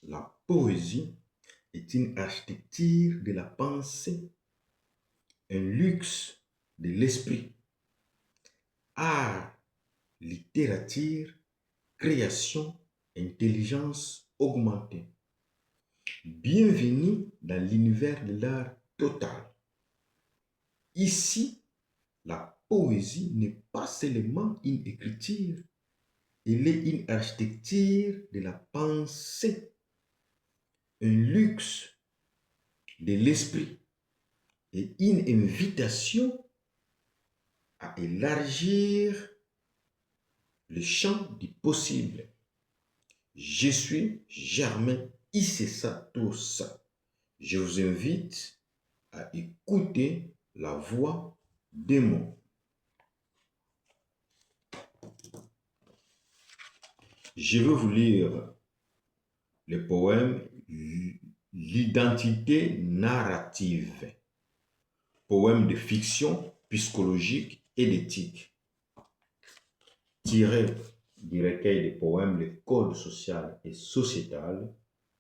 La poésie est une architecture de la pensée, un luxe de l'esprit, art, littérature, création, intelligence augmentée. Bienvenue dans l'univers de l'art total. Ici, la poésie n'est pas seulement une écriture, elle est une architecture de la pensée, un luxe de l'esprit et une invitation à élargir le champ du possible. Je suis Germain Issessa Tossa. Je vous invite à écouter la voix des mots. Je vais vous lire le poème L'identité narrative, poème de fiction psychologique et d'éthique, tiré du recueil des poèmes Le Code social et sociétal,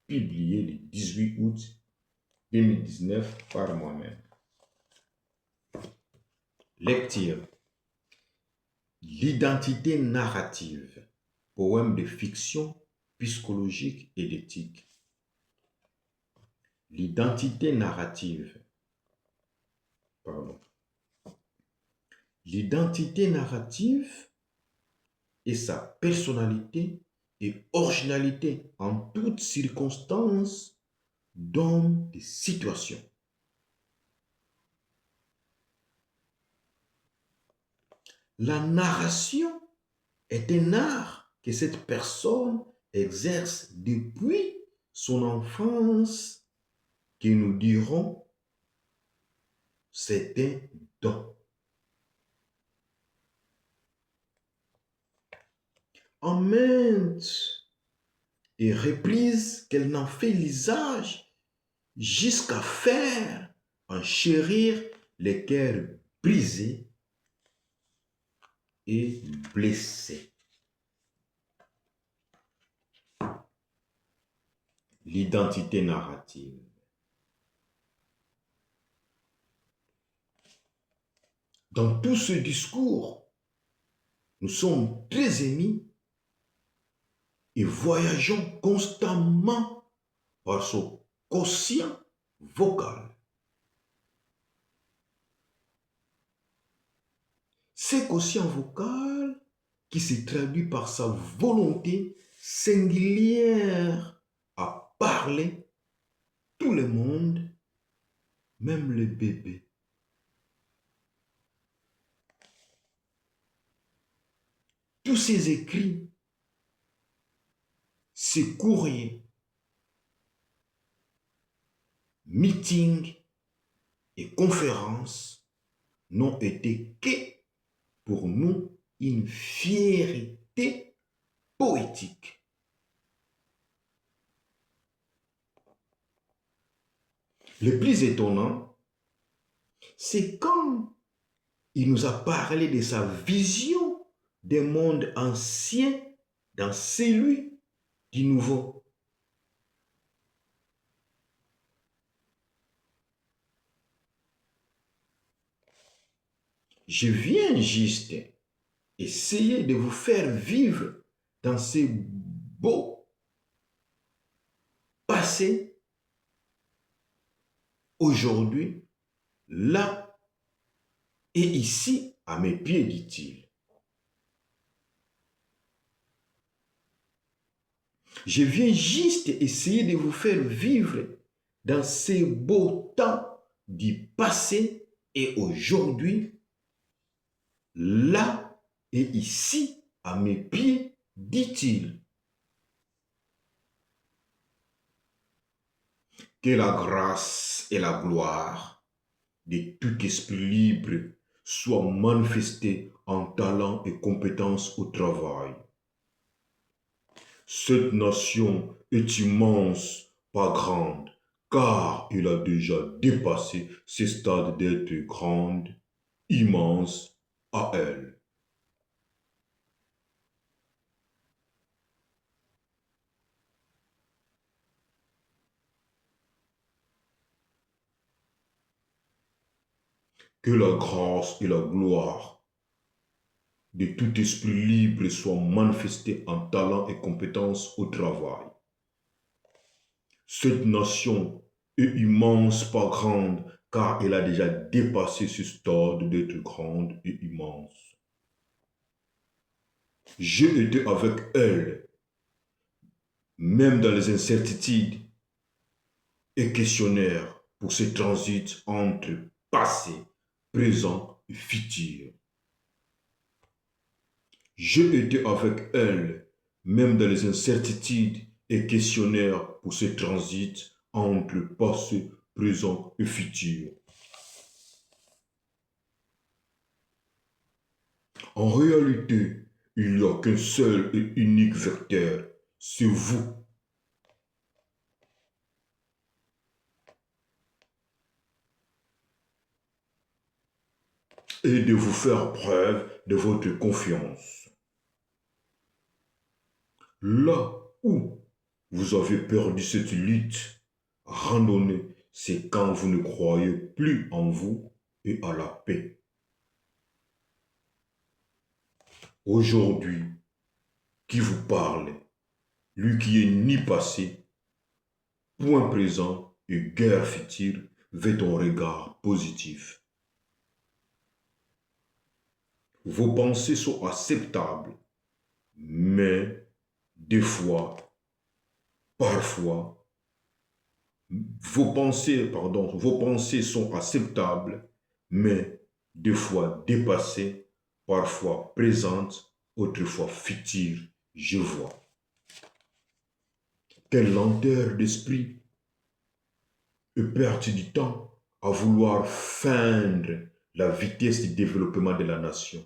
publié le 18 août 2019 par moi-même. Lecture. L'identité narrative, poème de fiction psychologique et d'éthique. L'identité narrative. Pardon. L'identité narrative est sa personnalité et originalité en toutes circonstances, dans des situations. La narration est un art que cette personne exerce depuis son enfance, que nous dirons c'est un don. En maintes et reprises qu'elle n'en fait l'usage jusqu'à faire en chérir les cœurs brisés et blessés. L'identité narrative. Dans tout ce discours, nous sommes très émis et voyageons constamment par son quotient vocal. Ce quotient vocal qui se traduit par sa volonté singulière à parler tout le monde, même les bébés. Tous ces écrits, ces courriers, meetings et conférences n'ont été que pour nous une fierté poétique. Le plus étonnant, c'est quand il nous a parlé de sa vision des mondes anciens dans celui du nouveau. Je viens juste essayer de vous faire vivre dans ces beaux passés, aujourd'hui, là et ici, à mes pieds, dit-il. Je viens juste essayer de vous faire vivre dans ces beaux temps du passé et aujourd'hui, là et ici, à mes pieds, dit-il. Que la grâce et la gloire de tout esprit libre soient manifestées en talent et compétences au travail. Cette nation est immense, pas grande, car elle a déjà dépassé ce stade d'être grande, immense à elle. Que la grâce et la gloire de tout esprit libre soient manifestées en talent et compétences au travail. Cette nation est immense, pas grande, car elle a déjà dépassé ce stade d'être grande et immense. J'ai été avec elle, même dans les incertitudes et questionnaires pour ce transit entre passé, présent et futur. J'ai été avec elle, même dans les incertitudes et questionnaires pour ce transit entre passé, présent et futur. En réalité, il n'y a qu'un seul et unique vecteur, c'est vous. Et de vous faire preuve de votre confiance. Là où vous avez perdu cette lutte, randonnée, c'est quand vous ne croyez plus en vous et à la paix. Aujourd'hui, qui vous parle, lui qui est ni passé, point présent et guerre future, veut ton regard positif. Vos pensées sont acceptables, mais des fois, parfois, vos pensées sont acceptables, mais des fois dépassées, parfois présentes, autrefois futures, je vois. Quelle lenteur d'esprit et perte du temps à vouloir feindre la vitesse du développement de la nation.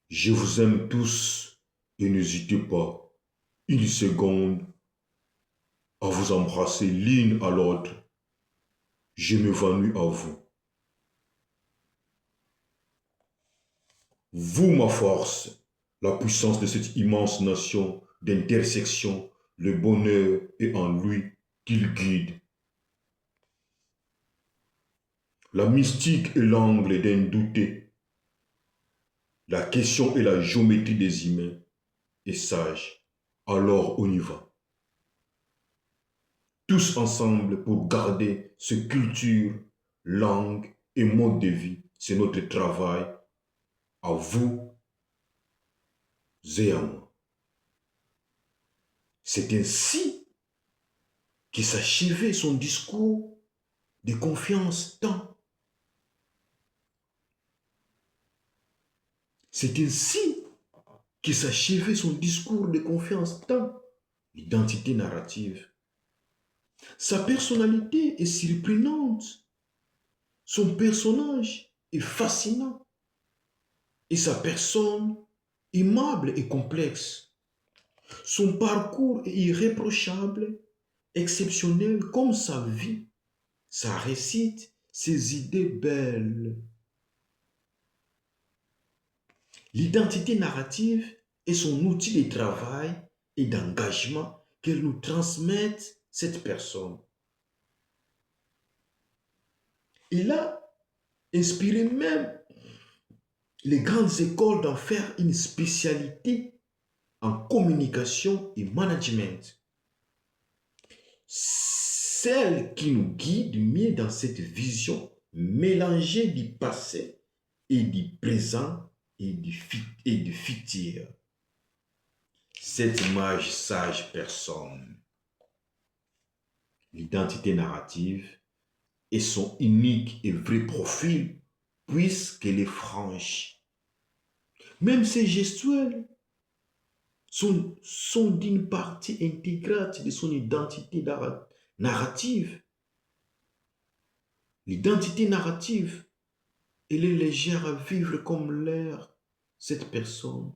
Je vous aime tous et n'hésitez pas une seconde à vous embrasser l'une à l'autre. Je m'évanouis à vous. Vous, ma force, la puissance de cette immense nation d'intersection, le bonheur est en lui qu'il guide. La mystique est l'angle d'un douté. La question est la géométrie des humains et sage. Alors on y va. Tous ensemble pour garder ce culture, langue et mode de vie. C'est notre travail à vous et à moi. C'est ainsi que s'achevait son discours de confiance tant. C'est ainsi que s'achevait son discours de confiance tant. L'identité narrative. Sa personnalité est surprenante. Son personnage est fascinant. Et sa personne aimable et complexe. Son parcours est irréprochable, exceptionnel comme sa vie, sa réussite, ses idées belles. L'identité narrative est son outil de travail et d'engagement qu'elle nous transmette cette personne. Il a inspiré même les grandes écoles d'en faire une spécialité en communication et management. Celle qui nous guide mieux dans cette vision mélangée du passé et du présent et du futur. Cette image sage personne, l'identité narrative et son unique et vrai profil puisqu'elle est franche. Même ses gestuels sont d'une partie intégrante de son identité narrative. L'identité narrative, elle est légère à vivre comme l'air, cette personne.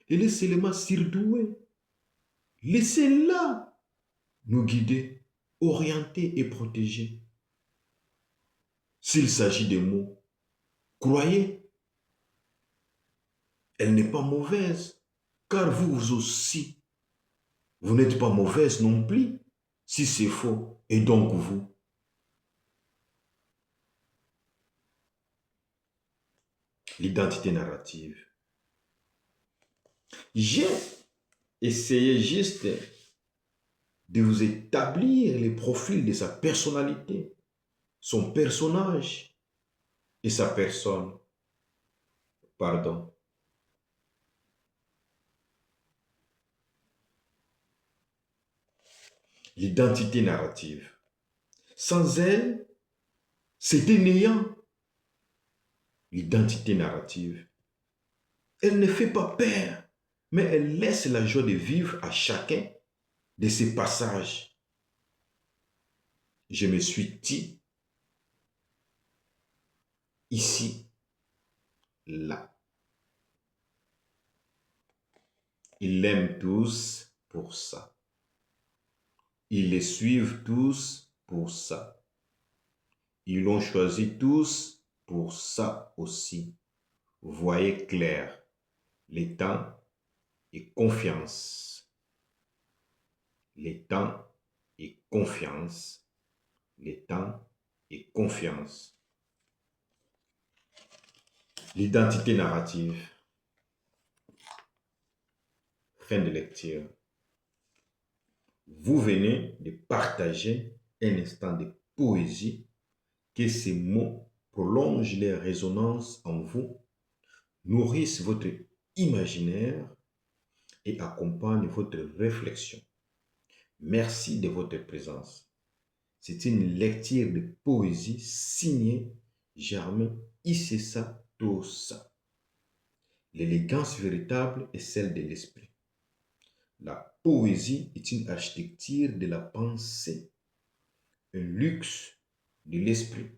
Elle est seulement surdouée. Laissez-la nous guider, orienter et protéger. S'il s'agit de mots, croyez, elle n'est pas mauvaise, car vous aussi, vous n'êtes pas mauvaise non plus, si c'est faux, et donc vous. l'identité narrative. J'ai essayé juste de vous établir les profils de sa personnalité, son personnage et sa personne. Pardon. L'identité narrative. Sans elle, c'était néant. L'identité narrative. Elle ne fait pas peur, mais elle laisse la joie de vivre à chacun de ses passages. Je me suis dit, ici, là. Ils l'aiment tous pour ça. Ils les suivent tous pour ça. Ils l'ont choisi tous pour ça aussi. Voyez clair, les temps et confiance. Les temps et confiance. Les temps et confiance. L'identité narrative. Fin de lecture. Vous venez de partager un instant de poésie, que ces mots prolongent les résonances en vous, nourrissent votre imaginaire et accompagnent votre réflexion. Merci de votre présence. C'est une lecture de poésie signée Germain Issessa Tossa. L'élégance véritable est celle de l'esprit. La poésie est une architecture de la pensée, un luxe de l'esprit.